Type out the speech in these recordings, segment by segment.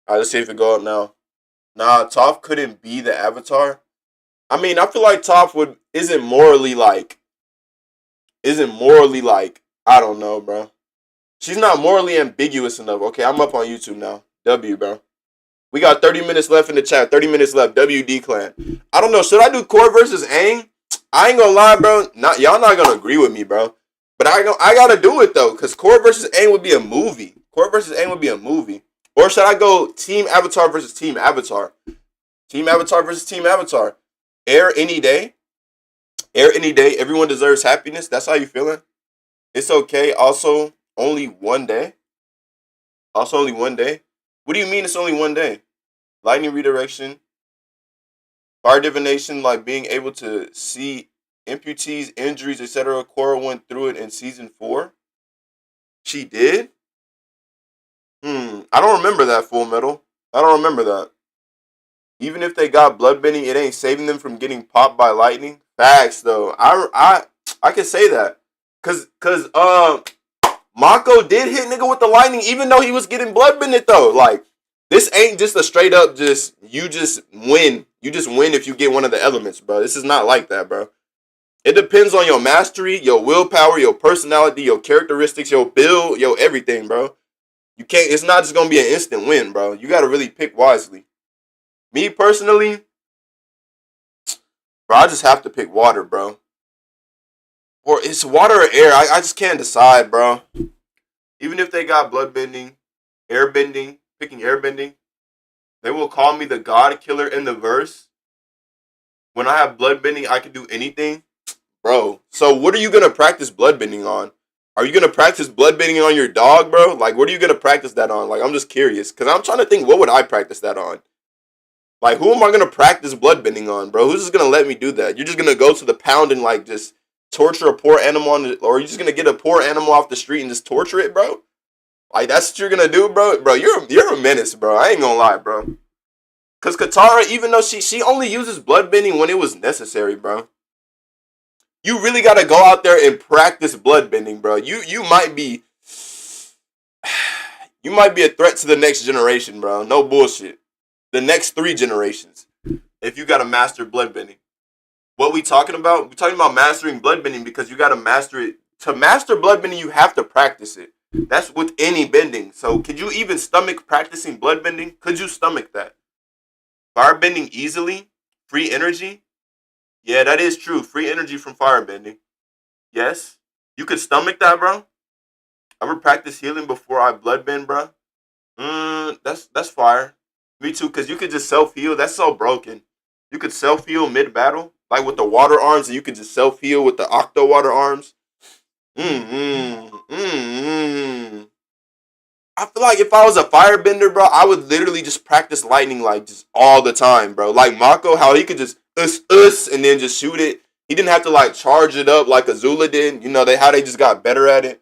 Alright, let's see if it go up now. Nah, Toph couldn't be the Avatar. I mean, I feel like Toph would isn't morally like I don't know, bro. She's not morally ambiguous enough. Okay, I'm up on YouTube now. W, bro. We got 30 minutes left in the chat. 30 minutes left. WD clan. I don't know. Should I do Core versus Aang? I ain't gonna lie, bro. Not y'all not gonna agree with me, bro. But I gotta do it though, cause Core versus Aang would be a movie. Core versus Aang would be a movie. Or should I go Team Avatar versus Team Avatar? Team Avatar versus Team Avatar. Air any day. Air any day. Everyone deserves happiness. That's how you feeling? It's okay. Also, only one day. Also, only one day. What do you mean it's only one day? Lightning redirection, fire divination, like being able to see amputees, injuries, etc. Korra went through it in season 4. She did? I don't remember that, Full Metal. I don't remember that. Even if they got bloodbending, it ain't saving them from getting popped by lightning. Facts though. I can say that. Cause Mako did hit nigga with the lightning even though he was getting bloodbended though. Like this ain't just a straight up just win. You just win if you get one of the elements, bro. This is not like that, bro. It depends on your mastery, your willpower, your personality, your characteristics, your build, your everything, bro. You can't. It's not just gonna be an instant win, bro. You gotta really pick wisely. Me personally, bro, I just have to pick water, bro. Or it's water or air. I just can't decide, bro. Even if they got bloodbending, airbending, picking airbending, they will call me the God Killer in the verse. When I have bloodbending, I can do anything, bro. So what are you gonna practice bloodbending on? Are you gonna practice bloodbending on your dog, bro? Like, what are you gonna practice that on? Like, I'm just curious, cause I'm trying to think, what would I practice that on? Like, who am I gonna practice bloodbending on, bro? Who's just gonna let me do that? You're just gonna go to the pound and like just torture a poor animal, or you're just gonna get a poor animal off the street and just torture it, bro? Like, that's what you're gonna do, bro? Bro, you're a menace, bro. I ain't gonna lie, bro. Cause Katara, even though she only uses bloodbending when it was necessary, bro. You really gotta go out there and practice bloodbending, bro. You might be a threat to the next generation, bro. No bullshit. The next 3 generations. If you gotta master bloodbending. What we talking about? We're talking about mastering bloodbending because you gotta master it. To master bloodbending, you have to practice it. That's with any bending. So could you even stomach practicing bloodbending? Could you stomach that? Firebending easily? Free energy? Yeah, that is true. Free energy from firebending. Yes. You could stomach that, bro? I would practice healing before I bloodbend, bro. That's fire. Me too, cause you could just self heal. That's so broken. You could self heal mid battle, like with the water arms, and you could just self heal with the octo water arms. Mm. I feel like if I was a firebender, bro, I would literally just practice lightning like just all the time, bro. Like Mako, how he could just and then just shoot it. He didn't have to like charge it up like Azula did. You know, how they just got better at it.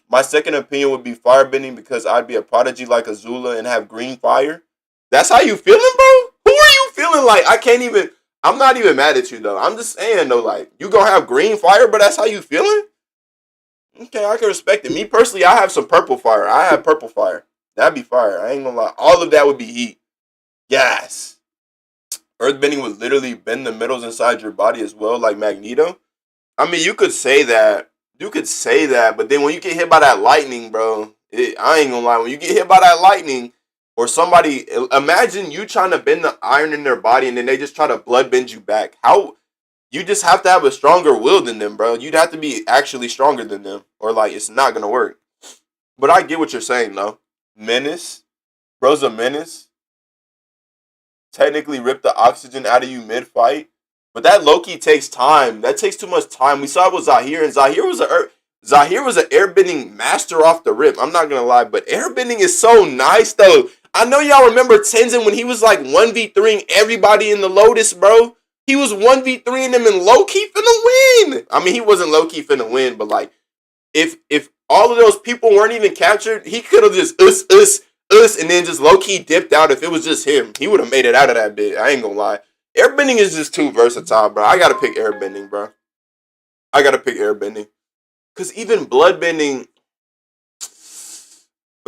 My second opinion would be firebending because I'd be a prodigy like Azula and have green fire. That's how you feeling, bro? Who are you feeling like? I can't even. I'm not even mad at you though. I'm just saying though, like you gonna have green fire, but that's how you feeling? Okay, I can respect it. Me personally, I have some purple fire. I have purple fire. That'd be fire. I ain't gonna lie. All of that would be heat. Yes. Earthbending would literally bend the metals inside your body as well, like Magneto. I mean, you could say that. You could say that, but then when you get hit by that lightning, bro, I ain't gonna lie. When you get hit by that lightning, or somebody, imagine you trying to bend the iron in their body and then they just try to blood bend you back. How? You just have to have a stronger will than them, bro. You'd have to be actually stronger than them, or like it's not gonna work. But I get what you're saying, though. Menace, bro's a menace. Technically, rip the oxygen out of you mid fight, but that Loki takes time. That takes too much time. We saw it with Zahir, and Zahir was an airbending master off the rip. I'm not gonna lie, but airbending is so nice, though. I know y'all remember Tenzin when he was like 1v3ing everybody in the Lotus, bro. He was 1v3ing them and low key finna win. I mean, he wasn't low key finna win, but like, if all of those people weren't even captured, he could have just and then just low key dipped out. If it was just him, he would have made it out of that bit. I ain't gonna lie. Airbending is just too versatile, bro. I gotta pick airbending, bro. I gotta pick airbending. Cause even bloodbending,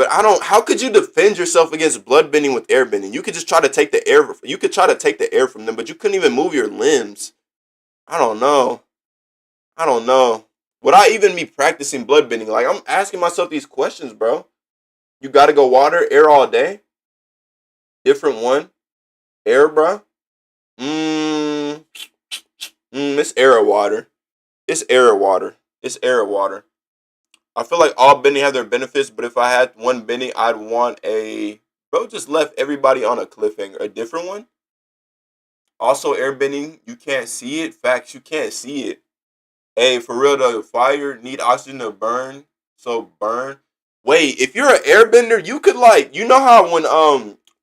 But I don't. How could you defend yourself against blood bending with air bending? You could just try to take the air. You could try to take the air from them, but you couldn't even move your limbs. I don't know. I don't know. Would I even be practicing blood bending? Like I'm asking myself these questions, bro. You got to go water, air all day. Different one, air, bro. Mmm. It's air or water. It's air or water. It's air or water. I feel like all bending have their benefits, but if I had one bending, I'd want a bro. Just left everybody on a cliffhanger. A different one. Also, air bending. You can't see it. Facts. You can't see it. Hey, for real though, fire need oxygen to burn. So burn. Wait, if you're an airbender, you could like you know how when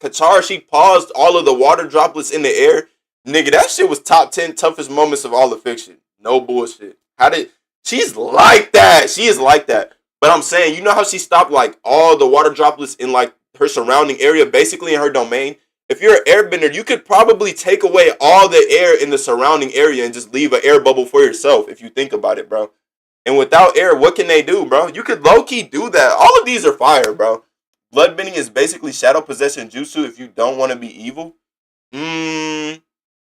Katara she paused all of the water droplets in the air? Nigga, that shit was top 10 toughest moments of all the fiction. No bullshit. How did she's like that. She is like that. But I'm saying, you know how she stopped like all the water droplets in like her surrounding area, basically in her domain? If you're an airbender, you could probably take away all the air in the surrounding area and just leave an air bubble for yourself if you think about it, bro. And without air, what can they do, bro? You could low key do that. All of these are fire, bro. Bloodbending is basically shadow possession jutsu if you don't want to be evil.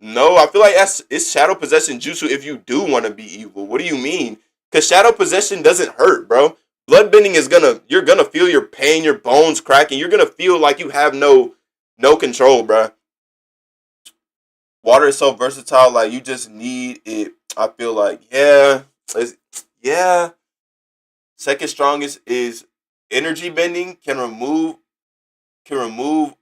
No, I feel like it's shadow possession jutsu if you do want to be evil. What do you mean? Because shadow possession doesn't hurt, bro. Bloodbending is you're gonna feel your pain, your bones cracking. You're gonna feel like you have no control, bro. Water is so versatile, like you just need it. I feel like, yeah. Second strongest is energy bending can remove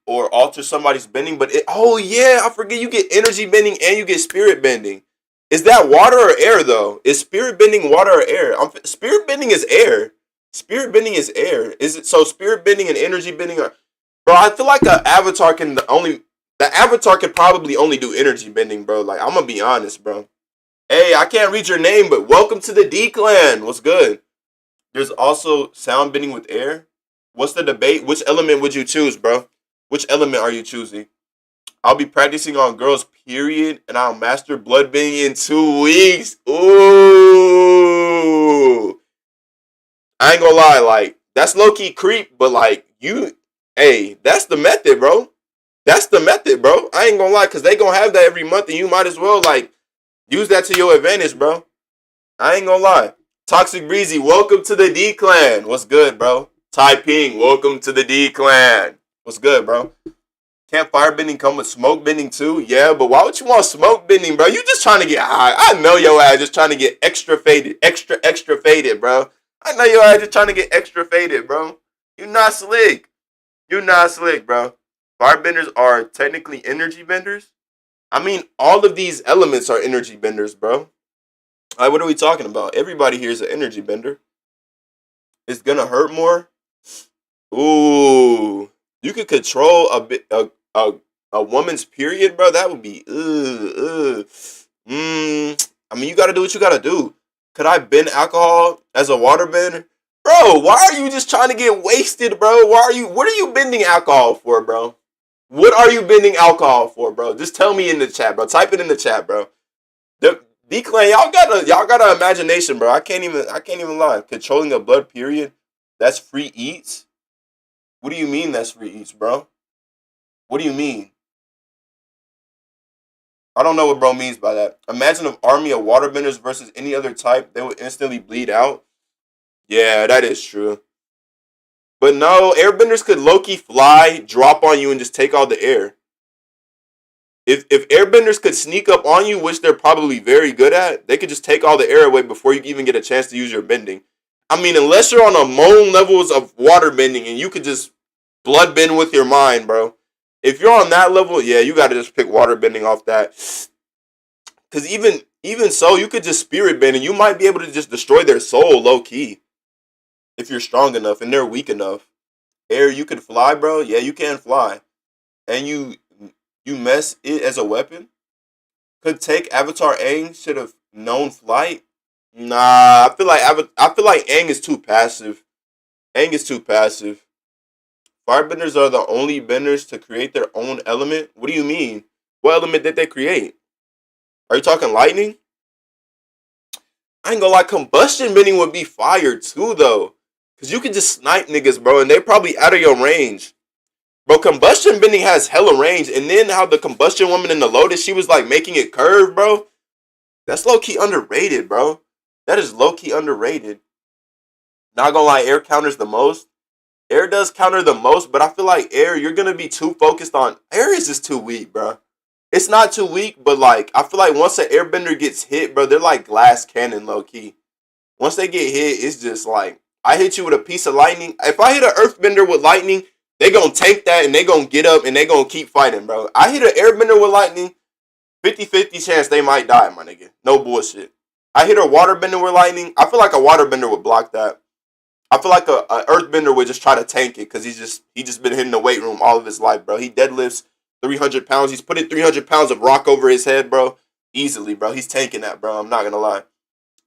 or alter somebody's bending, but oh yeah, I forget you get energy bending and you get spirit bending. Is that water or air though? Is spirit bending water or air? Spirit bending is air. Spirit bending is air. Is it so? Spirit bending and energy bending are, bro. I feel like the avatar can probably only do energy bending, bro. Like I'm gonna be honest, bro. Hey, I can't read your name, but welcome to the D clan. What's good? There's also sound bending with air. What's the debate? Which element would you choose, bro? Which element are you choosing? I'll be practicing on girls, period, and I'll master blood bending in 2 weeks. Ooh. I ain't gonna lie, like, that's low key creep, but like, hey, that's the method, bro. That's the method, bro. I ain't gonna lie, because they gonna have that every month, and you might as well, like, use that to your advantage, bro. I ain't gonna lie. Toxic Breezy, welcome to the D Clan. What's good, bro? Tai Ping, welcome to the D Clan. What's good, bro? Can't firebending come with smoke bending too? Yeah, but why would you want smoke bending, bro? You just trying to get high. I know your ass just trying to get extra faded. Extra faded, bro. I know your ass just trying to get extra faded, bro. You not slick. You not slick, bro. Firebenders are technically energy benders. I mean, all of these elements are energy benders, bro. Like, what are we talking about? Everybody here is an energy bender. It's gonna hurt more. Ooh, you could control a woman's period, bro. That would be I mean, you gotta do what you gotta do. Could I bend alcohol as a water bender, bro? Why are you just trying to get wasted, bro? What are you bending alcohol for, bro? What are you bending alcohol for, bro? Just tell me in the chat, bro. Type it in the chat, bro. D Clan, y'all got an imagination, bro. I can't even lie. Controlling a blood period, that's free eats. What do you mean that's free eats, bro? What do you mean? I don't know what bro means by that. Imagine an army of waterbenders versus any other type, they would instantly bleed out. Yeah, that is true. But no, airbenders could low-key fly, drop on you, and just take all the air. If airbenders could sneak up on you, which they're probably very good at, they could just take all the air away before you even get a chance to use your bending. I mean, unless you're on a moan levels of water bending and you could just blood bend with your mind, bro. If you're on that level, yeah, you gotta just pick water bending off that. Cause even so, you could just spirit bend and you might be able to just destroy their soul low key if you're strong enough and they're weak enough. Air, you can fly, bro. Yeah, you can fly, and you mess it as a weapon. Could take Avatar Aang should have known flight. Nah, I feel like Aang is too passive. Aang is too passive. Firebenders are the only benders to create their own element. What do you mean? What element did they create? Are you talking lightning? I ain't gonna lie, combustion bending would be fire too, though. Cause you can just snipe niggas, bro, and they probably out of your range. Bro, combustion bending has hella range, and then how the combustion woman in the Lotus, she was like making it curve, bro. That's low key underrated, bro. That is low key underrated. Not gonna lie, air counters the most. Air does counter the most, but I feel like air, you're gonna be too focused on air is just too weak, bro. It's not too weak, but like I feel like once an airbender gets hit, bro, they're like glass cannon low key. Once they get hit, it's just like I hit you with a piece of lightning. If I hit an earthbender with lightning, they gonna take that and they gonna get up and they gonna keep fighting, bro. I hit an airbender with lightning, 50-50 chance they might die, my nigga. No bullshit. I hit a waterbender with lightning. I feel like a waterbender would block that. I feel like a earthbender would just try to tank it because he just been hitting the weight room all of his life, bro. He deadlifts 300 pounds. He's putting 300 pounds of rock over his head, bro. Easily, bro. He's tanking that, bro. I'm not gonna lie.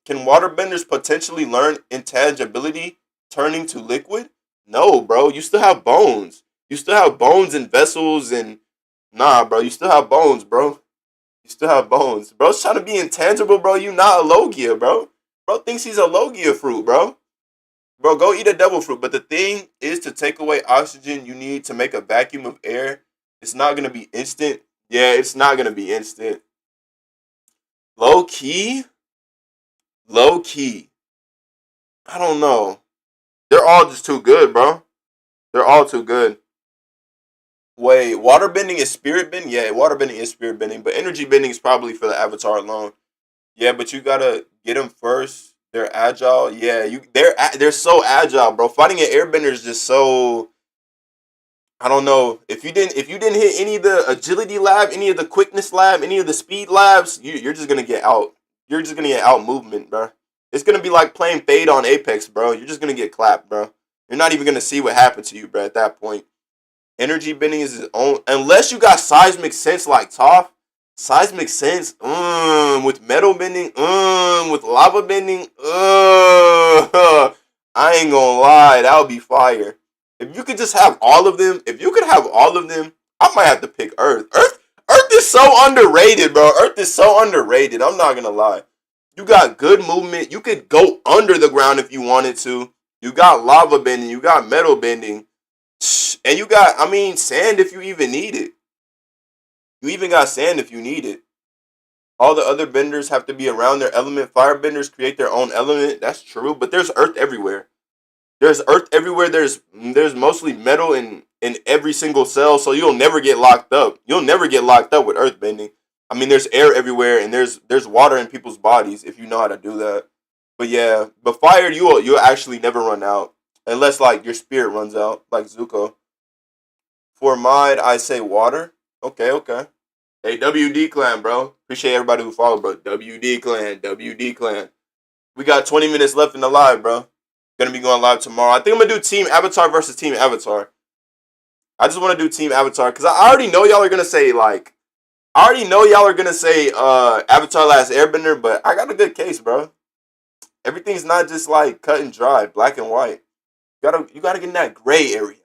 Can waterbenders potentially learn intangibility turning to liquid? No, bro. You still have bones. You still have bones and vessels and nah, bro. You still have bones, bro. You still have bones. Bro's trying to be intangible, bro. You not a Logia, bro. Bro thinks he's a Logia fruit, bro. Bro, go eat a devil fruit. But the thing is to take away oxygen you need to make a vacuum of air. It's not going to be instant. Yeah, it's not going to be instant. Low key? Low key. I don't know. They're all just too good, bro. They're all too good. Wait, water bending is spirit bending? Yeah, water bending is spirit bending, but energy bending is probably for the avatar alone. Yeah, but you gotta get them first. They're agile. Yeah, they're so agile, bro. Fighting an airbender is just so. I don't know if you didn't hit any of the agility lab, any of the quickness lab, any of the speed labs, you're just gonna get out. You're just gonna get out movement, bro. It's gonna be like playing Fade on Apex, bro. You're just gonna get clapped, bro. You're not even gonna see what happened to you, bro. At that point. Energy bending is its own. Unless you got seismic sense like Toph, seismic sense, with metal bending, with lava bending, I ain't gonna lie, that would be fire. If you could just have all of them, if you could have all of them, I might have to pick Earth. Earth is so underrated, bro. Earth is so underrated. I'm not gonna lie. You got good movement. You could go under the ground if you wanted to. You got lava bending. You got metal bending. And you got, I mean, sand if you even need it. You even got sand if you need it. All the other benders have to be around their element. Fire benders create their own element. That's true, but there's earth everywhere. There's earth everywhere. There's mostly metal in every single cell, so you'll never get locked up. You'll never get locked up with earth bending. I mean, there's air everywhere, and there's water in people's bodies if you know how to do that. But yeah, but fire you'll actually never run out unless like your spirit runs out, like Zuko. For mod, I say water. Okay, okay. Hey, WD clan, bro. Appreciate everybody who followed, bro. WD clan, WD clan. We got 20 minutes left in the live, bro. Gonna be going live tomorrow. I think I'm gonna do Team Avatar versus Team Avatar. I just want to do Team Avatar because I already know y'all are gonna say like, I already know y'all are gonna say Avatar Last Airbender, but I got a good case, bro. Everything's not just like cut and dry, black and white. You gotta get in that gray area.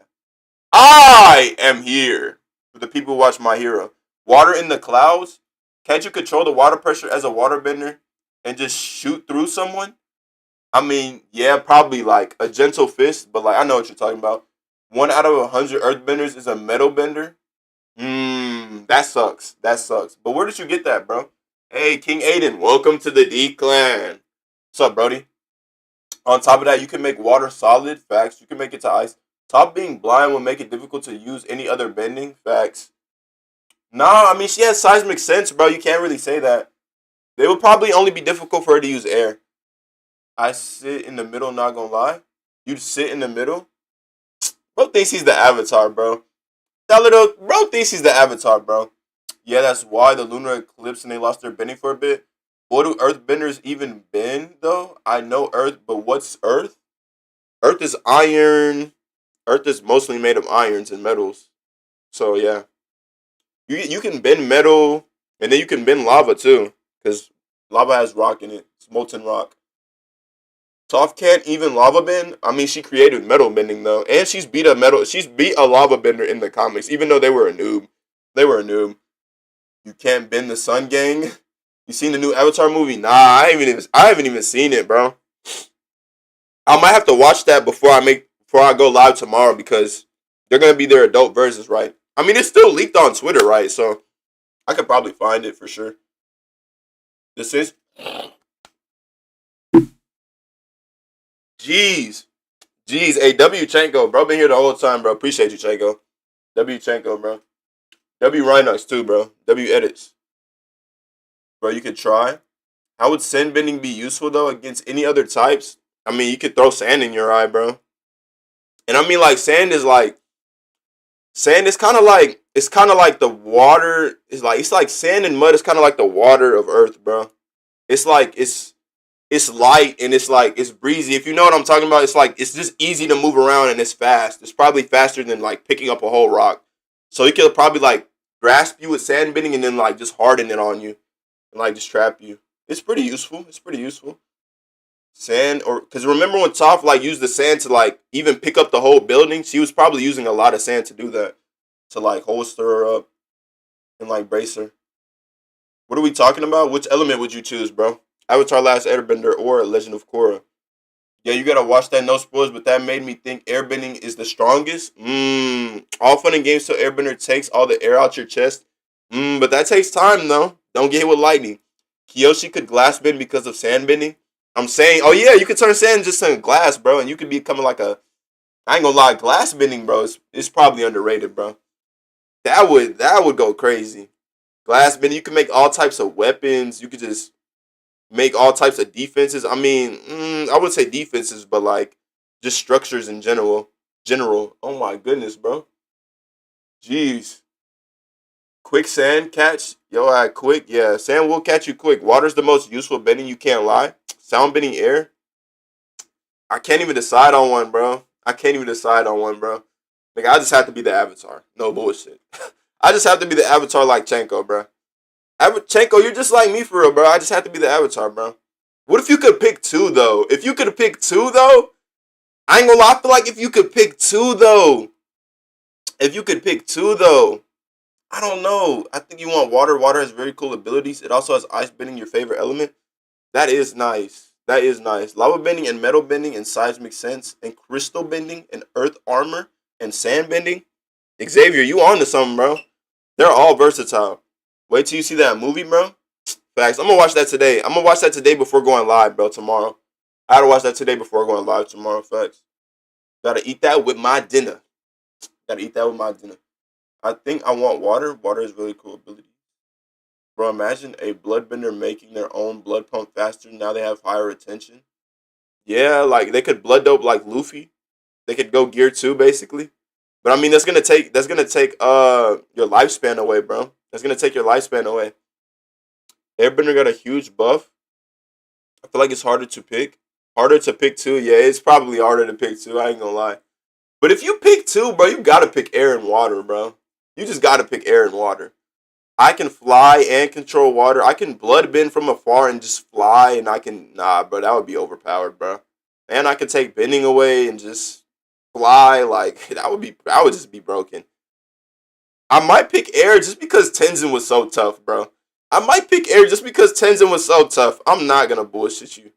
I am here for the people who watch My Hero. Water in the clouds. Can't you control the water pressure as a waterbender and just shoot through someone? I mean, yeah, probably like a gentle fist, but like I know what you're talking about. 1 out of 100 earthbenders is a metal bender. That sucks. That sucks. But where did you get that, bro? Hey, King Aiden, welcome to the D clan. What's up, Brody? On top of that, you can make water solid. Facts. You can make it to ice. Top being blind will make it difficult to use any other bending. Facts. Nah, I mean she has seismic sense, bro. You can't really say that. They would probably only be difficult for her to use air. I sit in the middle, not gonna lie. You sit in the middle? Bro thinks he's the avatar, bro. That little bro thinks he's the avatar, bro. Yeah, that's why the lunar eclipse and they lost their bending for a bit. What do earthbenders even bend though? I know earth, but what's earth? Earth is iron. Earth is mostly made of irons and metals. So yeah. You can bend metal and then you can bend lava too. Because lava has rock in it. It's molten rock. Toph can't even lava bend. I mean, she created metal bending though, and she's beat a lava bender in the comics, even though they were a noob. They were a noob. You can't bend the Sun Gang. You seen the new Avatar movie? Nah, I haven't even seen it, bro. I might have to watch that before I go live tomorrow because they're gonna be their adult versions, right? I mean, it's still leaked on Twitter, right? So I could probably find it for sure. This is, jeez, jeez. Hey, W Chanko, bro, been here the whole time, bro. Appreciate you, Chanko. W Chanko, bro. W Rhinox too, bro. W edits, bro. You could try. How would sand bending be useful though against any other types? I mean, you could throw sand in your eye, bro. And I mean, like sand is kind of like it's kind of like the water. It's like sand and mud is kind of like the water of Earth, bro. It's like it's light and it's like it's breezy. If you know what I'm talking about, it's like it's just easy to move around and it's fast. It's probably faster than like picking up a whole rock. So he could probably like grasp you with sand bending and then like just harden it on you and like just trap you. It's pretty useful. It's pretty useful. Sand or because remember when Toph like used the sand to like even pick up the whole building, she was probably using a lot of sand to do that to like holster her up and like brace her. What are we talking about? Which element would you choose, bro? Avatar: Last Airbender or Legend of Korra? Yeah, you gotta watch that. No spoilers, but that made me think airbending is the strongest. All fun and games till airbender takes all the air out your chest. But that takes time though. Don't get hit with lightning. Kyoshi could glass bend because of sand bending. I'm saying, oh yeah, you could turn sand just to glass, bro, and you could become like a. I ain't gonna lie, glass bending, bro, is probably underrated, bro. That would go crazy. Glass bending, you can make all types of weapons. You could just make all types of defenses. I mean, I wouldn't say defenses, but like just structures in general. General. Oh my goodness, bro. Jeez. Quick sand catch. Yo, quick. Yeah, sand will catch you quick. Water's the most useful bending. You can't lie. Sound bending air. I can't even decide on one, bro. I can't even decide on one, bro. Like I just have to be the avatar. No bullshit. I just have to be the avatar like Chenko, bro. Chenko, you're just like me for real, bro. I just have to be the avatar, bro. What if you could pick two though? If you could pick two though, I ain't gonna lie. I feel like if you could pick two though, if you could pick two though, I don't know. I think you want water. Water has very cool abilities. It also has ice bending, your favorite element. That is nice. That is nice. Lava bending and metal bending and seismic sense and crystal bending and earth armor and sand bending. Xavier, you on to something, bro. They're all versatile. Wait till you see that movie, bro. Facts. I'm gonna watch that today. I'm gonna watch that today before going live, bro. Tomorrow. I gotta watch that today before going live tomorrow. Facts. Gotta eat that with my dinner. Gotta eat that with my dinner. I think I want water. Water is really cool ability. Bro, imagine a bloodbender making their own blood pump faster. Now they have higher retention. Yeah, like they could blood dope like Luffy. They could go gear two basically. But I mean that's gonna take your lifespan away, bro. That's gonna take your lifespan away. Airbender got a huge buff. I feel like it's harder to pick. Harder to pick two, yeah, it's probably harder to pick two, I ain't gonna lie. But if you pick two, bro, you gotta pick air and water, bro. You just gotta pick air and water. I can fly and control water. I can blood bend from afar and just fly, and I can bro, that would be overpowered, bro. And I can take bending away and just fly. Like that would just be broken. I might pick air just because Tenzin was so tough, bro. I might pick air just because Tenzin was so tough. I'm not gonna bullshit you.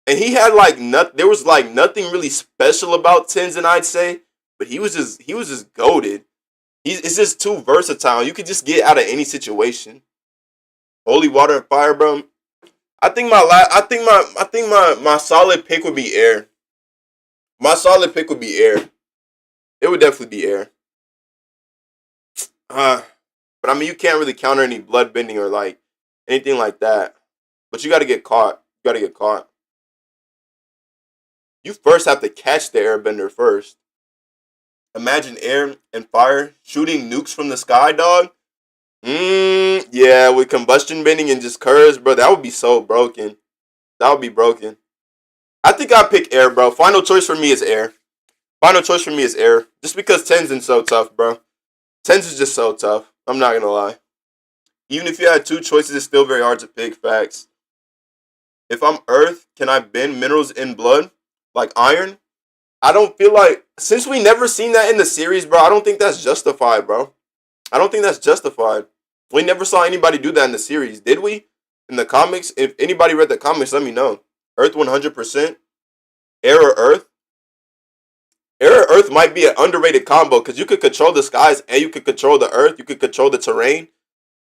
And he had like there was like nothing really special about Tenzin, I'd say, but he was just goaded. It's just too versatile. You could just get out of any situation. Holy water and fire, bro. I think my solid pick would be air. My solid pick would be air. It would definitely be air. Uh, but I mean, you can't really counter any blood bending or like anything like that. But you got to get caught. You got to get caught. You first have to catch the airbender first. Imagine air and fire shooting nukes from the sky, dog. Yeah, with combustion bending and just curves, bro, that would be so broken. That would be broken. I think I pick air, bro. Final choice for me is air. Final choice for me is air. Just because Tenzin's so tough, bro. Tenzin's just so tough. I'm not gonna lie. Even if you had two choices, it's still very hard to pick. Facts. If I'm Earth, can I bend minerals in blood like iron? I don't feel like since we never seen that in the series, bro. I don't think that's justified, bro. I don't think that's justified. We never saw anybody do that in the series, did we? In the comics, if anybody read the comics, let me know. Earth 100%. Air or Earth? Air or Earth might be an underrated combo because you could control the skies and you could control the Earth. You could control the terrain.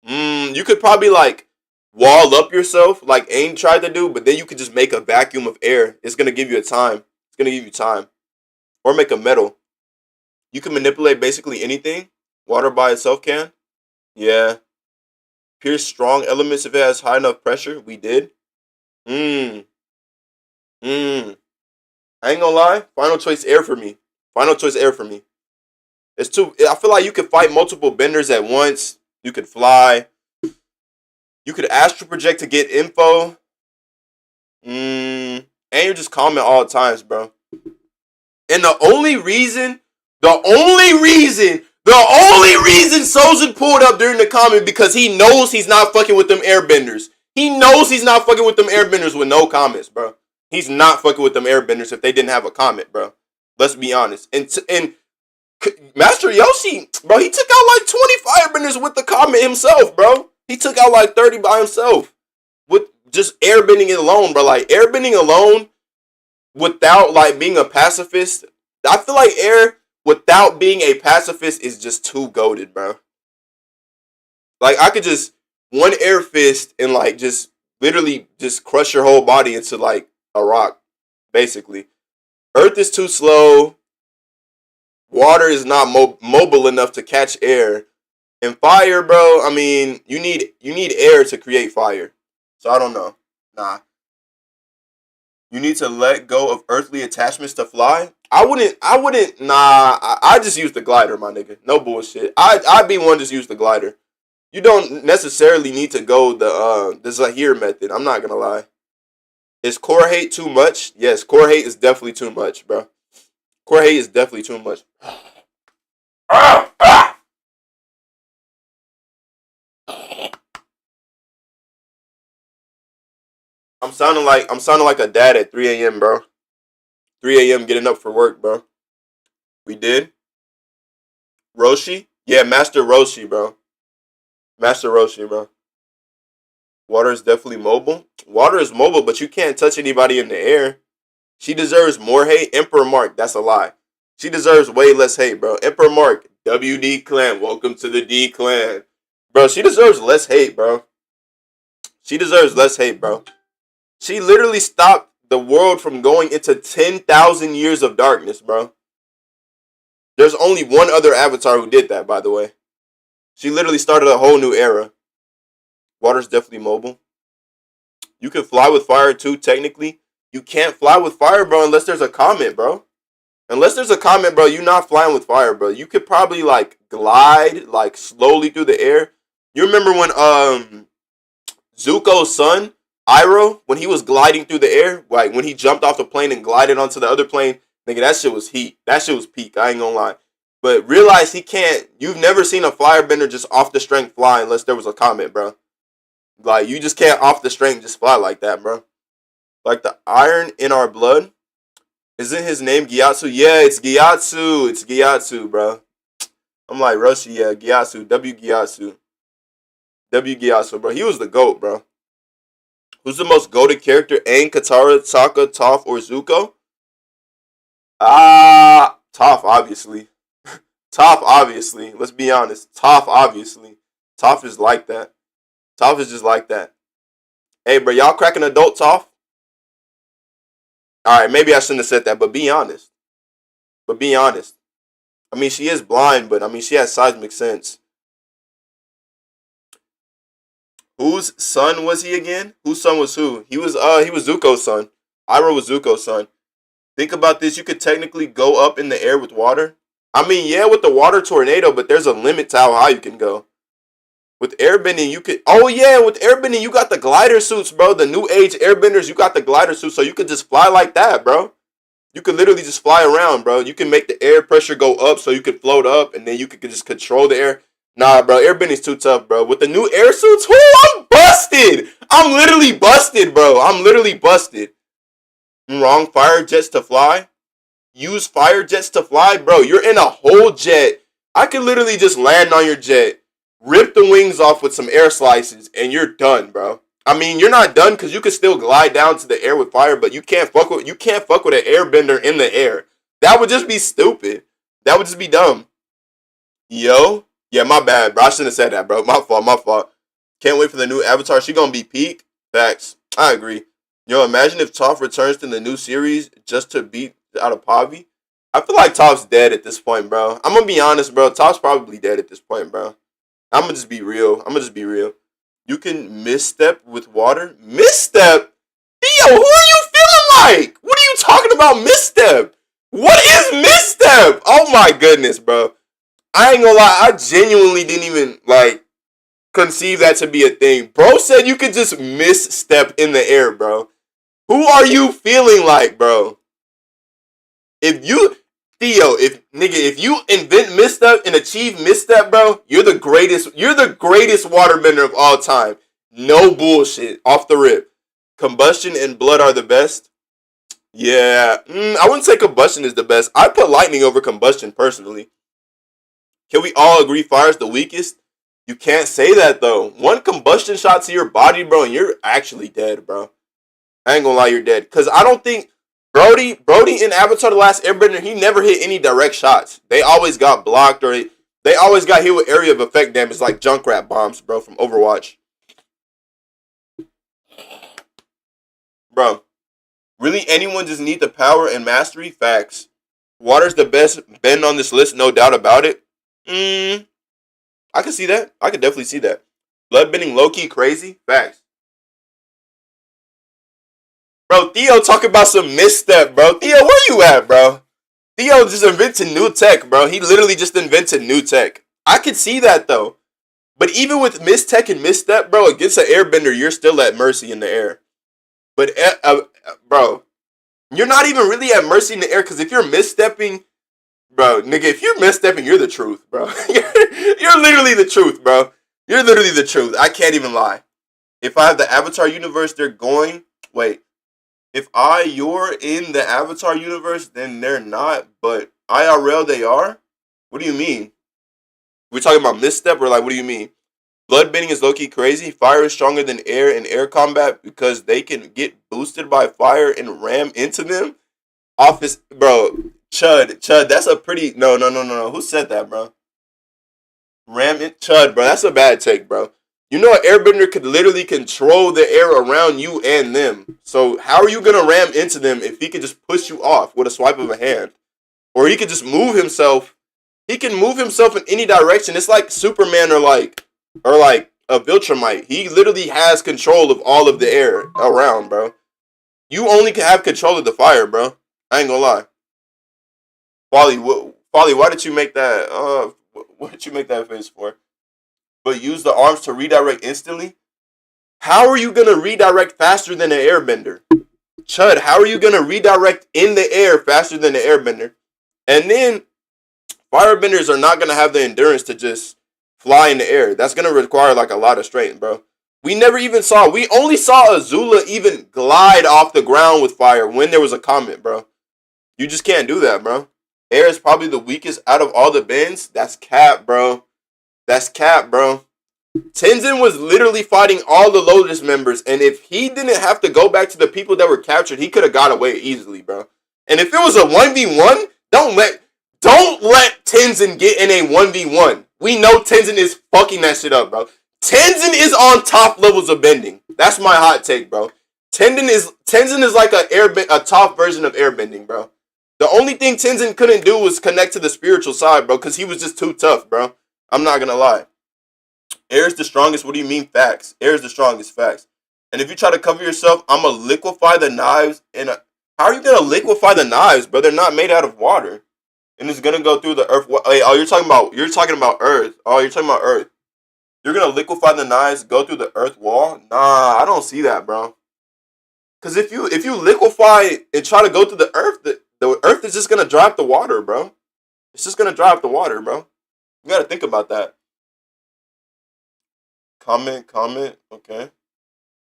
You could probably like wall up yourself like Aang tried to do, but then you could just make a vacuum of air. It's gonna give you a time. It's gonna give you time. Or make a metal. You can manipulate basically anything. Water by itself can. Yeah. Pierce strong elements if it has high enough pressure. We did. Mmm. Mmm. I ain't gonna lie. Final choice air for me. Final choice air for me. It's too. I feel like you could fight multiple benders at once. You could fly. You could astral project to get info. And you're just calming all times, bro. And the only reason Sojin pulled up during the comment because he knows he's not fucking with them airbenders. He knows he's not fucking with them airbenders with no comments, bro. He's not fucking with them airbenders if they didn't have a comment, bro. Let's be honest. And Master Yoshi, bro, he took out like 20 firebenders with the comment himself, bro. He took out like 30 by himself with just airbending it alone, bro. Like airbending alone without like being a pacifist. I feel like air without being a pacifist is just too goated, bro. Like I could just one air fist and like just literally just crush your whole body into like a rock, basically. Earth is too slow. Water is not mobile enough to catch air. And fire, bro, I mean, you need air to create fire. So I don't know. Nah. You need to let go of earthly attachments to fly. I wouldn't, I just use the glider, my nigga. No bullshit. I'd be one just use the glider. You don't necessarily need to go the Zahir method. I'm not gonna lie. Is core hate too much? Yes, core hate is definitely too much, bro. Core hate is definitely too much. I'm sounding like a dad at 3 a.m., bro. 3 a.m. getting up for work, bro. We did. Roshi? Yeah, Master Roshi, bro. Master Roshi, bro. Water is definitely mobile. Water is mobile, but you can't touch anybody in the air. She deserves more hate. Emperor Mark, that's a lie. She deserves way less hate, bro. Emperor Mark, WD Clan, welcome to the D Clan. Bro, she deserves less hate, bro. She deserves less hate, bro. She literally stopped the world from going into 10,000 years of darkness, bro. There's only one other avatar who did that, by the way. She literally started a whole new era. Water's definitely mobile. You can fly with fire too, technically. You can't fly with fire, bro, unless there's a comment, bro. Unless there's a comment, bro, you're not flying with fire, bro. You could probably, like, glide, like, slowly through the air. You remember when, Zuko's son, Iroh, when he was gliding through the air, like, when he jumped off the plane and glided onto the other plane, nigga, that shit was heat. That shit was peak, I ain't gonna lie. But realize he can't, you've never seen a firebender just off the strength fly unless there was a comment, bro. Like, you just can't off the strength just fly like that, bro. Like, the iron in our blood. Isn't his name Gyatso? Yeah, it's Gyatso. It's Gyatso, bro. I'm like, Roshi, yeah, Gyatso. Gyatso. Gyatso, bro. He was the GOAT, bro. Who's the most goated character? Aang, Katara, Sokka, Toph, or Zuko? Toph, obviously. Toph, obviously. Let's be honest. Toph, obviously. Toph is like that. Toph is just like that. Hey, bro, y'all cracking adult Toph? Alright, maybe I shouldn't have said that, but be honest. But be honest. I mean, she is blind, but I mean, she has seismic sense. Whose son was he again? Whose son was who? He was Zuko's son. Iroh was Zuko's son. Think about this. You could technically go up in the air with water. I mean, yeah, with the water tornado, but there's a limit to how high you can go. With airbending, you could... Oh, yeah, with airbending, you got the glider suits, bro. The new age airbenders, you got the glider suits, so you could just fly like that, bro. You could literally just fly around, bro. You can make the air pressure go up so you could float up, and then you could just control the air. Nah, bro, airbending's too tough, bro. With the new air suits, I'm busted. I'm literally busted, bro. I'm literally busted. Wrong, fire jets to fly. Use fire jets to fly, bro. You're in a whole jet. I could literally just land on your jet, rip the wings off with some air slices, and you're done, bro. I mean, you're not done because you can still glide down to the air with fire, but you can't fuck with an airbender in the air. That would just be stupid. That would just be dumb. Yo, yeah, my bad, bro. I shouldn't have said that, bro. My fault, my fault. Can't wait for the new Avatar. She gonna be peak. Facts. I agree. Yo, imagine if Toph returns to the new series just to beat out of Pavi. I feel like Toph's dead at this point, bro. I'm gonna be honest, bro. Toph's probably dead at this point, bro. I'm gonna just be real. I'm gonna just be real. You can misstep with water. Misstep? Theo, who are you feeling like? What are you talking about, misstep? What is misstep? Oh my goodness, bro. I ain't gonna lie. I genuinely didn't even like conceive that to be a thing. Bro said you could just misstep in the air, bro. Who are you feeling like, bro? If you, Theo, if you invent misstep and achieve misstep, bro, you're the greatest. You're the greatest waterbender of all time. No bullshit. Off the rip. Combustion and blood are the best. Yeah, I wouldn't say combustion is the best. I put lightning over combustion personally. Can we all agree fire is the weakest? You can't say that though. One combustion shot to your body, bro, and you're actually dead, bro. I ain't gonna lie, you're dead. Cause I don't think Brody in Avatar: The Last Airbender, he never hit any direct shots. They always got blocked or they always got hit with area of effect damage like Junkrat bombs, bro, from Overwatch. Bro, really anyone just need the power and mastery? Facts. Water's the best bend on this list, no doubt about it. I can see that. I can definitely see that. Bloodbending low key crazy. Facts. Bro, Theo talking about some misstep, bro. Theo, where you at, bro? Theo just invented new tech, bro. He literally just invented new tech. I could see that though. But even with mistech and misstep, bro, against an airbender, you're still at mercy in the air. But bro, you're not even really at mercy in the air because if you're misstepping, bro, nigga, if you're misstepping, you're the truth, bro. You're literally the truth, bro. You're literally the truth. I can't even lie. If I have the Avatar universe, they're going. Wait. If you're in the Avatar universe, then they're not. But IRL, they are? What do you mean? We're talking about misstep or like, what do you mean? Bloodbending is low-key crazy. Fire is stronger than air in air combat because they can get boosted by fire and ram into them. Office, bro, Chud, that's a pretty, no. Who said that, bro? Ram it, Chud, bro, that's a bad take, bro. You know an airbender could literally control the air around you and them. So how are you going to ram into them if he could just push you off with a swipe of a hand? Or he could just move himself. He can move himself in any direction. It's like Superman or like a Viltrumite. He literally has control of all of the air around, bro. You only can have control of the fire, bro. I ain't gonna lie. Folly, why did you make that? What did you make that face for? But use the arms to redirect instantly. How are you gonna redirect faster than an airbender? Chud, how are you gonna redirect in the air faster than an airbender? And then firebenders are not gonna have the endurance to just fly in the air. That's gonna require like a lot of strength, bro. We only saw Azula even glide off the ground with fire when there was a comet, bro. You just can't do that, bro. Air is probably the weakest out of all the bends. That's cap, bro. That's cap, bro. Tenzin was literally fighting all the Lotus members, and if he didn't have to go back to the people that were captured, he could have got away easily, bro. And if it was a 1v1, don't let Tenzin get in a 1v1. We know Tenzin is fucking that shit up, bro. Tenzin is on top levels of bending. That's my hot take, bro. Tenzin is like a top version of airbending, bro. The only thing Tenzin couldn't do was connect to the spiritual side, bro, because he was just too tough, bro. I'm not gonna lie. Air is the strongest. What do you mean facts? Air is the strongest, facts. And if you try to cover yourself, I'm gonna liquefy the knives. How are you gonna liquefy the knives, bro? They're not made out of water, and it's gonna go through the earth. Wait, oh, you're talking about earth. Oh, you're talking about earth. You're gonna liquefy the knives, go through the earth wall? Nah, I don't see that, bro. Cause if you liquefy and try to go through the earth is just gonna dry up the water, bro. It's just gonna dry up the water, bro. You gotta think about that. Comment. Okay.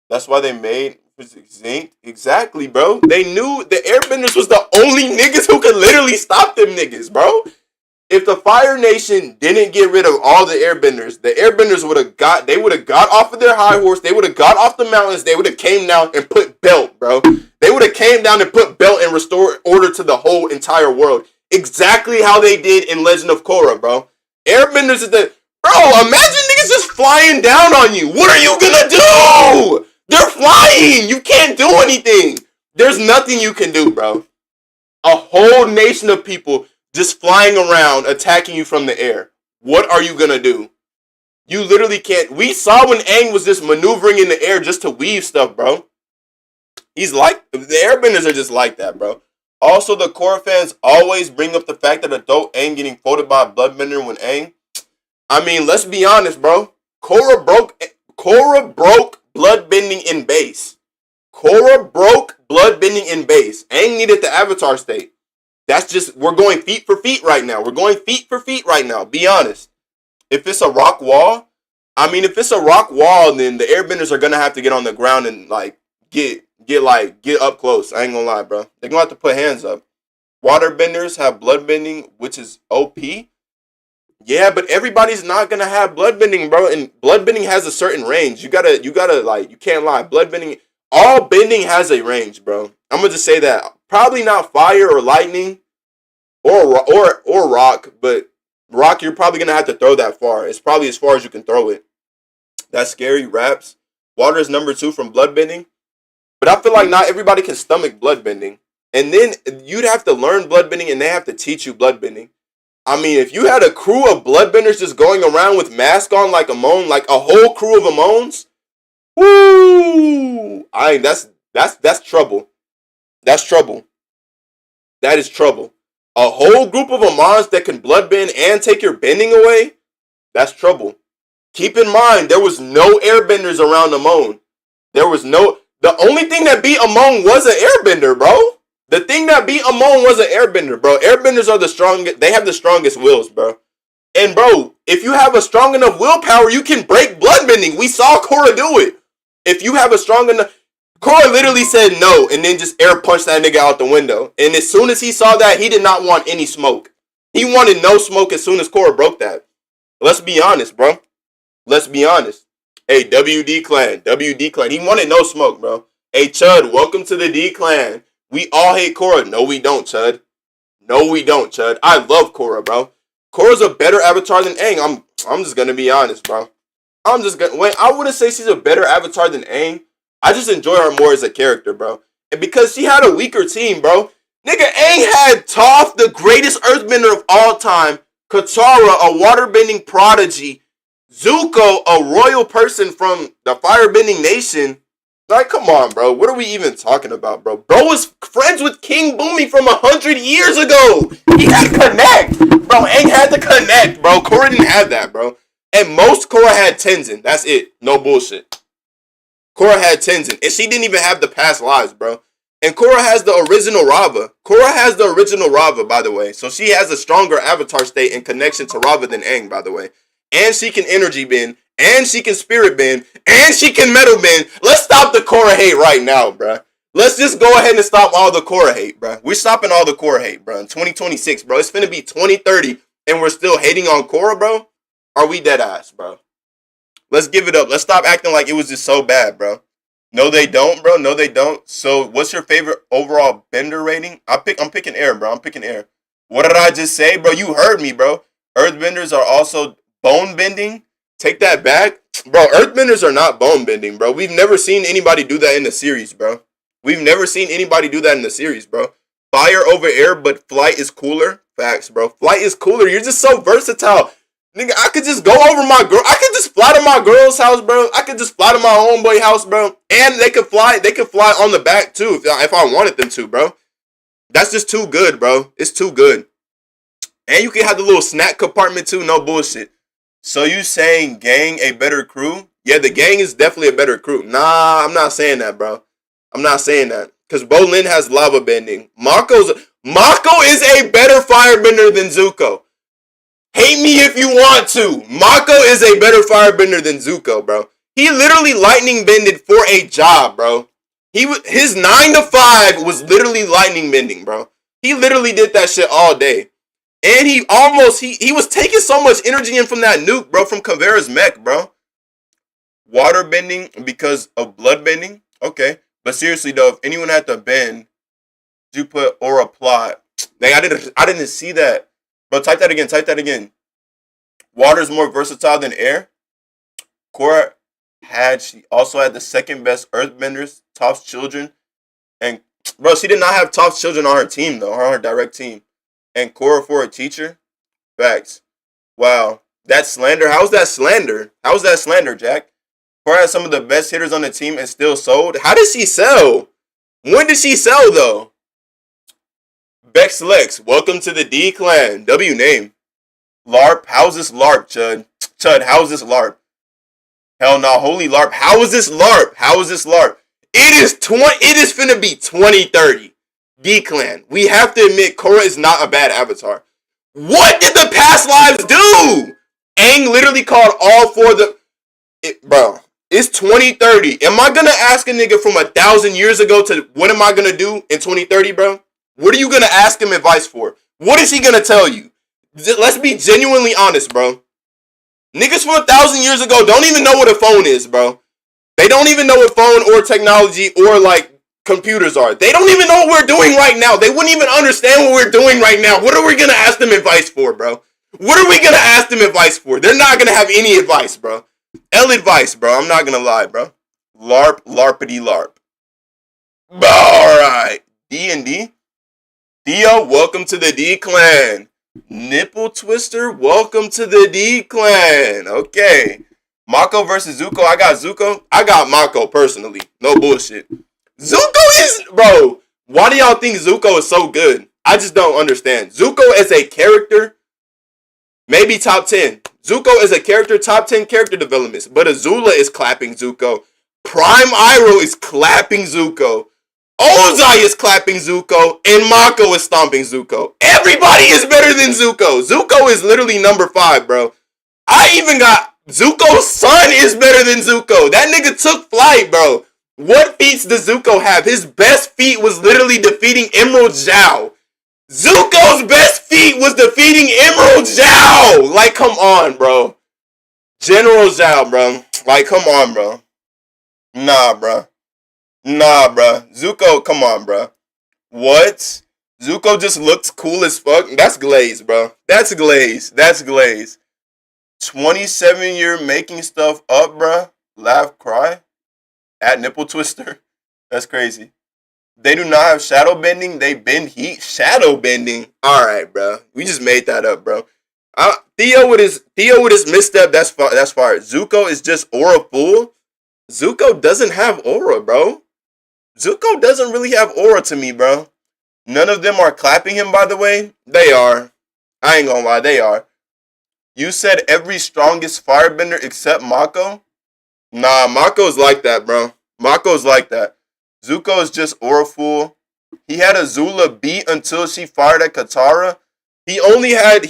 That's why they made Zinc. Exactly, bro. They knew the Airbenders was the only niggas who could literally stop them niggas, bro. if the Fire Nation didn't get rid of all the airbenders would have got off of their high horse, they would have got off the mountains, they would have came down and put belt, bro. They would have came down and put belt and restored order to the whole entire world. Exactly how they did in Legend of Korra, bro. Airbenders is the... Bro, imagine niggas just flying down on you. What are you gonna do? They're flying. You can't do anything. There's nothing you can do, bro. A whole nation of people just flying around, attacking you from the air. What are you gonna do? You literally can't. We saw when Aang was just maneuvering in the air just to weave stuff, bro. He's like, the airbenders are just like that, bro. Also, the Korra fans always bring up the fact that adult Aang getting folded by a bloodbender when Aang. I mean, let's be honest, bro. Korra broke bloodbending in base. Korra broke bloodbending in base. Aang needed the Avatar state. That's just, we're going feet for feet right now. We're going feet for feet right now. Be honest. If it's a rock wall, if it's a rock wall, then the airbenders are gonna have to get on the ground and like get up close. I ain't gonna lie, bro. They're gonna have to put hands up. Waterbenders have bloodbending, which is OP. Yeah, but everybody's not gonna have bloodbending, bro. And bloodbending has a certain range. You gotta like, you can't lie. Bloodbending, all bending has a range, bro. I'm gonna just say that. Probably not fire or lightning or rock, but rock, you're probably gonna have to throw that far. It's probably as far as you can throw it. That's scary. Raps. Water is number 2 from bloodbending. But I feel like not everybody can stomach bloodbending. And then you'd have to learn bloodbending and they have to teach you bloodbending. I mean, if you had a crew of bloodbenders just going around with masks on like Amon, like a whole crew of Amons, woo! That's trouble. That's trouble. That is trouble. A whole group of Amons that can bloodbend and take your bending away, that's trouble. Keep in mind, there was no airbenders around Amon. The only thing that beat Amon was an airbender, bro. The thing that beat Amon was an airbender, bro. Airbenders are the strongest. They have the strongest wills, bro. And, bro, if you have a strong enough willpower, you can break bloodbending. We saw Korra do it. If you have a strong enough... Korra literally said no and then just air punched that nigga out the window. And as soon as he saw that, he did not want any smoke. He wanted no smoke as soon as Korra broke that. Let's be honest, bro. Let's be honest. Hey, WD Clan. He wanted no smoke, bro. Hey, Chud, welcome to the D Clan. We all hate Korra. No, we don't, Chud. No, we don't, Chud. I love Korra, bro. Korra's a better avatar than Aang. I'm just gonna be honest, bro. I wouldn't say she's a better avatar than Aang. I just enjoy her more as a character, bro. And because she had a weaker team, bro. Nigga, Aang had Toph, the greatest earthbender of all time. Katara, a waterbending prodigy. Zuko, a royal person from the firebending nation. Like, come on, bro. What are we even talking about, bro? Bro was friends with King Bumi from 100 years ago. He had to connect. Bro, Aang had to connect, bro. Korra didn't have that, bro. And most Korra had Tenzin. That's it. No bullshit. Korra had Tenzin. And she didn't even have the past lives, bro. And Korra has the original Rava. Korra has the original Rava, by the way. So she has a stronger avatar state and connection to Rava than Aang, by the way. And she can energy bend. And she can spirit bend. And she can metal bend. Let's stop the Korra hate right now, bro. Let's just go ahead and stop all the Korra hate, bro. We're stopping all the Korra hate, bro. In 2026, bro. It's finna be 2030 and we're still hating on Korra, bro. Are we dead ass, bro? Let's give it up. Let's stop acting like it was just so bad, bro. No, they don't, bro. No, they don't. So, what's your favorite overall bender rating? I'm picking air, bro. I'm picking air. What did I just say, bro? You heard me, bro. Earthbenders are also bone bending. Take that back. Bro, earthbenders are not bone bending, bro. We've never seen anybody do that in the series, bro. We've never seen anybody do that in the series, bro. Fire over air, but flight is cooler. Facts, bro. Flight is cooler. You're just so versatile. Nigga, I could just go over my girl. I could just fly to my girl's house, bro. I could just fly to my homeboy house, bro. And they could fly on the back, too, if I wanted them to, bro. That's just too good, bro. It's too good. And you can have the little snack compartment, too. No bullshit. So you saying gang a better crew? Yeah, the gang is definitely a better crew. Nah, I'm not saying that, bro. I'm not saying that. Because Bolin has lava bending. Mako is a better firebender than Zuko. Hate me if you want to. Mako is a better firebender than Zuko, bro. He literally lightning bended for a job, bro. His 9 to 5 was literally lightning bending, bro. He literally did that shit all day. And he was taking so much energy in from that nuke, bro, from Kavera's mech, bro. Water bending because of blood bending? Okay. But seriously though, if anyone had to bend, you put aura plot. Dang, I didn't see that. Bro, type that again. Water is more versatile than air. Korra she also had the second best earthbenders, Toph's children. And bro, she did not have Toph's children on her team though, on her direct team. And Korra for a teacher? Facts. Wow. That's slander. How's that slander, Jack? Korra had some of the best hitters on the team and still sold. How did she sell? When did she sell though? Bex Lex, welcome to the D clan. W name. LARP, how's this LARP, Chud? Chud, how's this LARP? Hell no, holy LARP. How is this LARP? It is finna be 2030. D clan. We have to admit Korra is not a bad avatar. What did the past lives do? Aang literally called all four of the bro. It's 2030. Am I gonna ask a nigga from 1,000 years ago to what am I gonna do in 2030, bro? What are you gonna ask him advice for? What is he gonna tell you? Let's be genuinely honest, bro. Niggas from 1,000 years ago don't even know what a phone is, bro. They don't even know what phone or technology or like computers are. They don't even know what we're doing right now. They wouldn't even understand what we're doing right now. What are we gonna ask them advice for, bro? What are we gonna ask them advice for? They're not gonna have any advice, bro. L advice, bro. I'm not gonna lie, bro. LARP, LARPity LARP. Alright. D&D. Theo, welcome to the D clan. Nipple Twister, welcome to the D clan. Okay. Mako versus Zuko. I got Zuko. I got Mako personally. No bullshit. Zuko is, bro. Why do y'all think Zuko is so good? I just don't understand. Zuko as a character, maybe top 10. Zuko is a character, top 10 character developments. But Azula is clapping Zuko. Prime Iroh is clapping Zuko. Ozai is clapping Zuko. And Mako is stomping Zuko. Everybody is better than Zuko. Zuko is literally number 5, bro. I even got Zuko's son is better than Zuko. That nigga took flight, bro. What feats does Zuko have? His best feat was literally defeating Emerald Zhao. Zuko's best feat was defeating Emerald Zhao. Like, come on, bro. General Zhao, bro. Like, come on, bro. Nah, bro. Zuko, come on, bro. What? Zuko just looks cool as fuck. That's glaze, bro. That's glaze. 27-year making stuff up, bro. Laugh, cry. At Nipple Twister. That's crazy. They do not have shadow bending. They bend heat. Shadow bending. All right, bro. We just made that up, bro. Theo with his misstep. That's fire. Zuko is just aura full. Zuko doesn't have aura, bro. Zuko doesn't really have aura to me, bro. None of them are clapping him, by the way. They are. I ain't gonna lie, they are. You said every strongest firebender except Mako? Nah, Mako's like that, bro. Mako's like that. Zuko is just aura full. He had Azula beat until she fired at Katara. He only had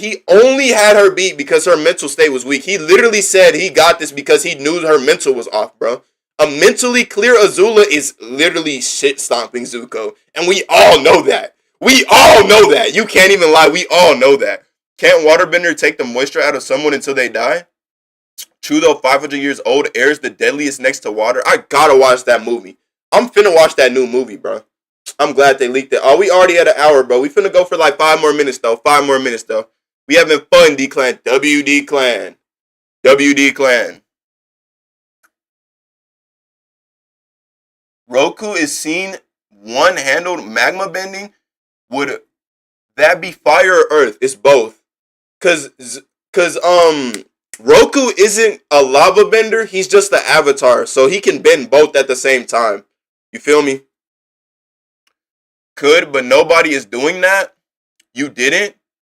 her beat because her mental state was weak. He literally said he got this because he knew her mental was off, bro. A mentally clear Azula is literally shit stomping Zuko. And we all know that. You can't even lie. We all know that. Can't Waterbender take the moisture out of someone until they die? True though, 500 years old, air is the deadliest next to water. I gotta watch that movie. I'm finna watch that new movie, bro. I'm glad they leaked it. Oh, we already at an hour, bro. We finna go for like 5 more minutes, though. We having fun, D-Clan. WD Clan. Roku is seen one-handled magma bending. Would that be fire or earth? It's both. Cause Roku isn't a lava bender. He's just the avatar, so he can bend both at the same time. You feel me? Could, but nobody is doing that. You didn't?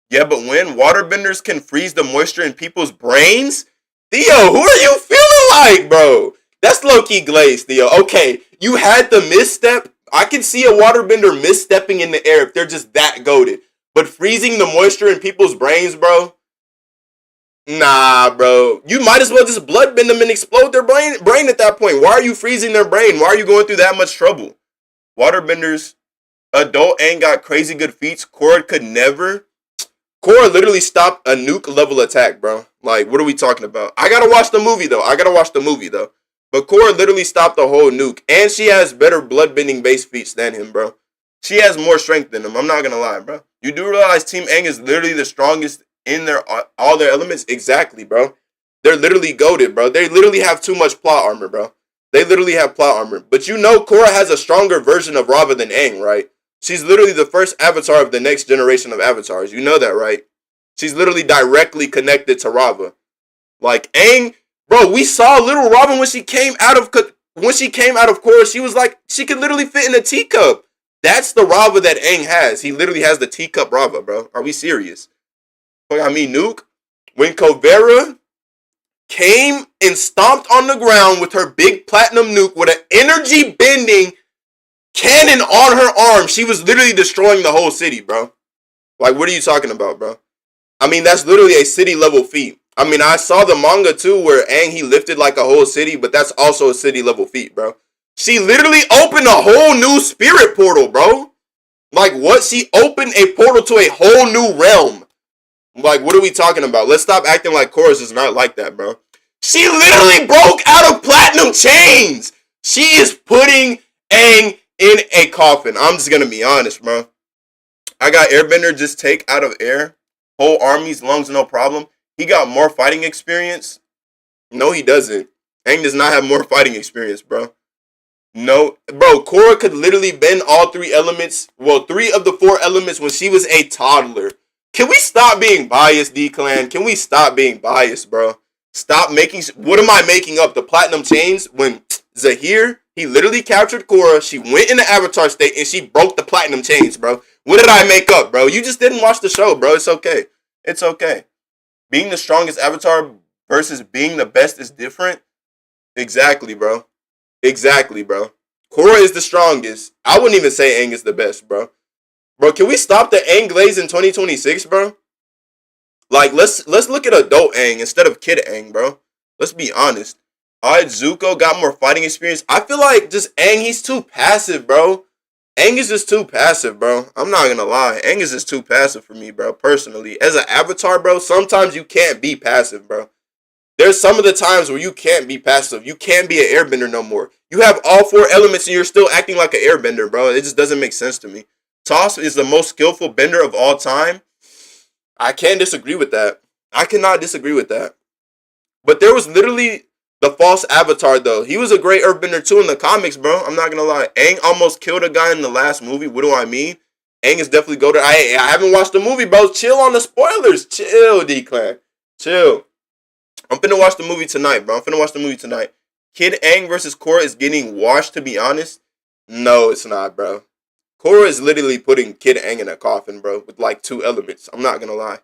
Yeah, but when waterbenders can freeze the moisture in people's brains? Theo, who are you feeling like, bro? That's low-key glaze, Theo. Okay, you had the misstep. I can see a waterbender misstepping in the air if they're just that goated. But freezing the moisture in people's brains, bro? Nah, bro. You might as well just bloodbend them and explode their brain at that point. Why are you freezing their brain? Why are you going through that much trouble? Waterbenders, adult ain't got crazy good feats. Korra could never. Korra literally stopped a nuke level attack, bro. Like, what are we talking about? I gotta watch the movie though. But Korra literally stopped the whole nuke, and she has better bloodbending base feats than him, bro. She has more strength than him. I'm not gonna lie, bro. You do realize Team Aang is literally the strongest in their all their elements? Exactly, bro. They're literally goated, bro. They literally have too much plot armor, bro. They literally have plot armor. But you know Korra has a stronger version of Rava than Aang, right? She's literally the first avatar of the next generation of avatars. You know that, right? She's literally directly connected to Rava. Like Aang, bro, we saw little Robin when she came out of Korra. She was like, she could literally fit in a teacup. That's the Rava that Aang has. He literally has the teacup Rava, bro. Are we serious? I mean, Nuke, when Kovera came and stomped on the ground with her big platinum nuke with an energy bending cannon on her arm, she was literally destroying the whole city, bro. Like, what are you talking about, bro? I mean, that's literally a city level feat. I mean, I saw the manga too where Aang, he lifted like a whole city, but that's also a city level feat, bro. She literally opened a whole new spirit portal, bro. Like, what? She opened a portal to a whole new realm. Like, what are we talking about? Let's stop acting like Chorus is not like that, bro. She literally broke out of platinum chains. She is putting Aang in a coffin. I'm just gonna be honest, bro. I got Airbender just take out of air. Whole army's lungs, no problem. He got more fighting experience. No, he doesn't. Aang does not have more fighting experience, bro. No, bro, Korra could literally bend all three elements. Well, 3 of the 4 elements when she was a toddler. Can we stop being biased, D-Clan? Can we stop being biased, bro? Stop making... What am I making up? The platinum chains? When Zahir, he literally captured Korra. She went into Avatar state and she broke the platinum chains, bro. What did I make up, bro? You just didn't watch the show, bro. It's okay. It's okay. Being the strongest Avatar versus being the best is different. Exactly, bro. Exactly, bro. Korra is the strongest. I wouldn't even say Aang is the best, bro. Bro, can we stop the Aang glaze in 2026, bro? Like, let's look at adult Aang instead of kid Aang, bro. Let's be honest. Alright, Zuko got more fighting experience. I feel like just Aang, he's too passive, bro. Aang is just too passive, bro. I'm not gonna lie. Aang is just too passive for me, bro, personally. As an Avatar, bro, sometimes you can't be passive, bro. There's some of the times where you can't be passive. You can't be an airbender no more. You have all 4 elements and you're still acting like an airbender, bro. It just doesn't make sense to me. Toph is the most skillful bender of all time. I can't disagree with that. I cannot disagree with that. But there was literally the false Avatar, though. He was a great earthbender, too, in the comics, bro. I'm not going to lie. Aang almost killed a guy in the last movie. What do I mean? Aang is definitely goated. I haven't watched the movie, bro. Chill on the spoilers. Chill, D-Clan. Chill. I'm finna watch the movie tonight, bro. Kid Aang versus Korra is getting washed, to be honest. No, it's not, bro. Korra is literally putting Kid Aang in a coffin, bro, with like 2 elements. I'm not gonna lie.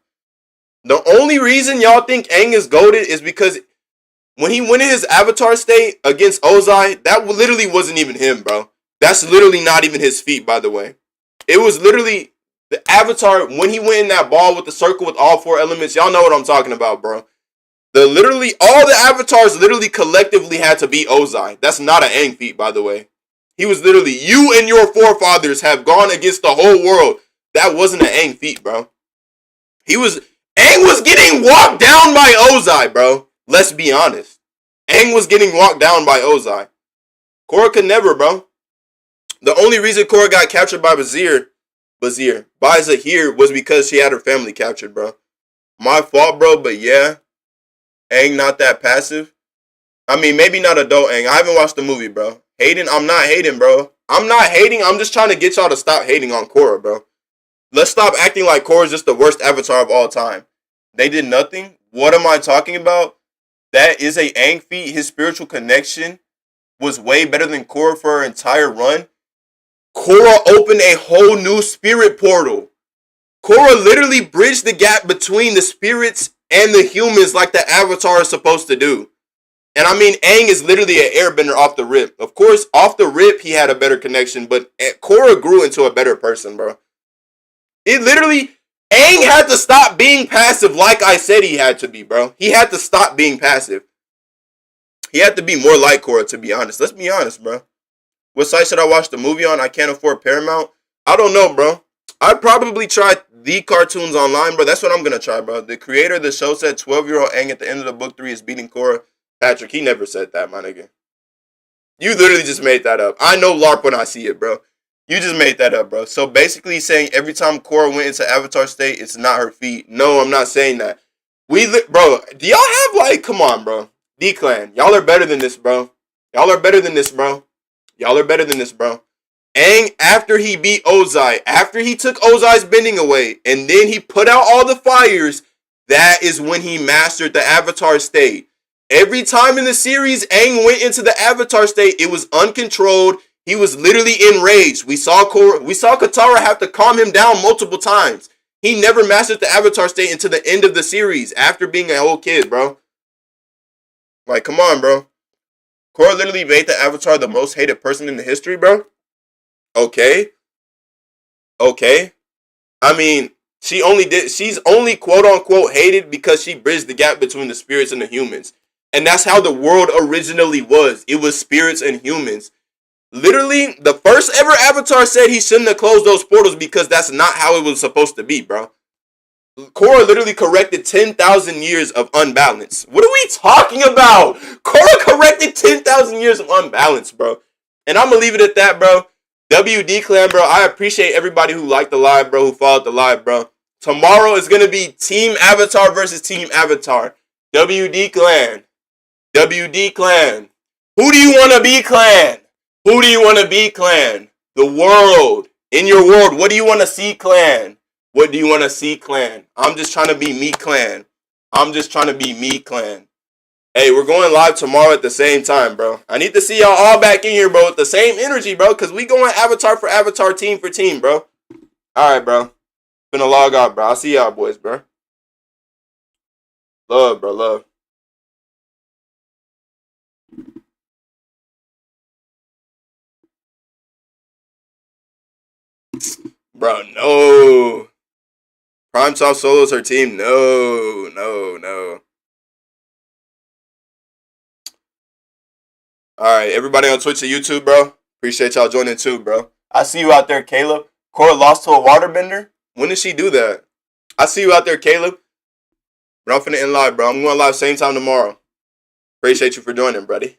The only reason y'all think Aang is goated is because when he went in his Avatar state against Ozai, that literally wasn't even him, bro. That's literally not even his feat, by the way. It was literally the Avatar, when he went in that ball with the circle with all 4 elements. Y'all know what I'm talking about, bro. All the Avatars literally collectively had to beat Ozai. That's not an Aang feat, by the way. He was literally, you and your forefathers have gone against the whole world. That wasn't an Aang feat, bro. Aang was getting walked down by Ozai, bro. Let's be honest. Aang was getting walked down by Ozai. Korra could never, bro. The only reason Korra got captured by Zahir was because she had her family captured, bro. My fault, bro, but yeah. Aang not that passive. I mean, maybe not adult Aang. I haven't watched the movie, bro. I'm not hating, bro. I'm not hating. I'm just trying to get y'all to stop hating on Korra, bro. Let's stop acting like Korra is just the worst Avatar of all time. They did nothing. What am I talking about? That is a Aang feat. His spiritual connection was way better than Korra for her entire run. Korra opened a whole new spirit portal. Korra literally bridged the gap between the spirits and the humans like the Avatar is supposed to do. And I mean, Aang is literally an airbender off the rip. Of course, off the rip, he had a better connection, but Korra grew into a better person, bro. Aang had to stop being passive like I said he had to be, bro. He had to stop being passive. He had to be more like Korra, to be honest. Let's be honest, bro. What site should I watch the movie on? I can't afford Paramount. I don't know, bro. I'd probably try the cartoons online, bro. That's what I'm gonna try, bro. The creator of the show said 12-year-old Aang at the end of the book 3 is beating Korra. Patrick, he never said that, my nigga. You literally just made that up. I know LARP when I see it, bro. You just made that up, bro. So basically saying every time Korra went into Avatar state, it's not her feet. No, I'm not saying that. Bro, do y'all have like, come on, bro. D-Clan, y'all are better than this, bro. Y'all are better than this, bro. Y'all are better than this, bro. Aang, after he beat Ozai, after he took Ozai's bending away, and then he put out all the fires, that is when he mastered the Avatar state. Every time in the series, Aang went into the Avatar state, it was uncontrolled. He was literally enraged. We saw Katara have to calm him down multiple times. He never mastered the Avatar state until the end of the series, after being a whole kid, bro. Like, come on, bro. Korra literally made the Avatar the most hated person in the history, bro. Okay. I mean, she's only quote unquote hated because she bridged the gap between the spirits and the humans. And that's how the world originally was. It was spirits and humans. Literally, the first ever Avatar said he shouldn't have closed those portals because that's not how it was supposed to be, bro. Korra literally corrected 10,000 years of unbalance. What are we talking about? Korra corrected 10,000 years of unbalance, bro. And I'm going to leave it at that, bro. WD Clan, bro. I appreciate everybody who liked the live, bro, who followed the live, bro. Tomorrow is going to be Team Avatar versus Team Avatar. WD Clan. WD Clan. Who do you want to be, Clan? Who do you want to be, Clan? The world. In your world, what do you want to see, Clan? What do you want to see, Clan? I'm just trying to be me, Clan. I'm just trying to be me, Clan. Hey, we're going live tomorrow at the same time, bro. I need to see y'all all back in here, bro, with the same energy, bro, because we going Avatar for Avatar, team for team, bro. All right, bro. Finna log out, bro. I'll see y'all boys, bro. Love, bro, love. Bro, no. Prime Soft Solo's her team. No. Alright, everybody on Twitch and YouTube, bro. Appreciate y'all joining too, bro. I see you out there, Caleb. Korra lost to a waterbender? When did she do that? I see you out there, Caleb. But I'm finna end live, bro. I'm going live same time tomorrow. Appreciate you for joining, buddy.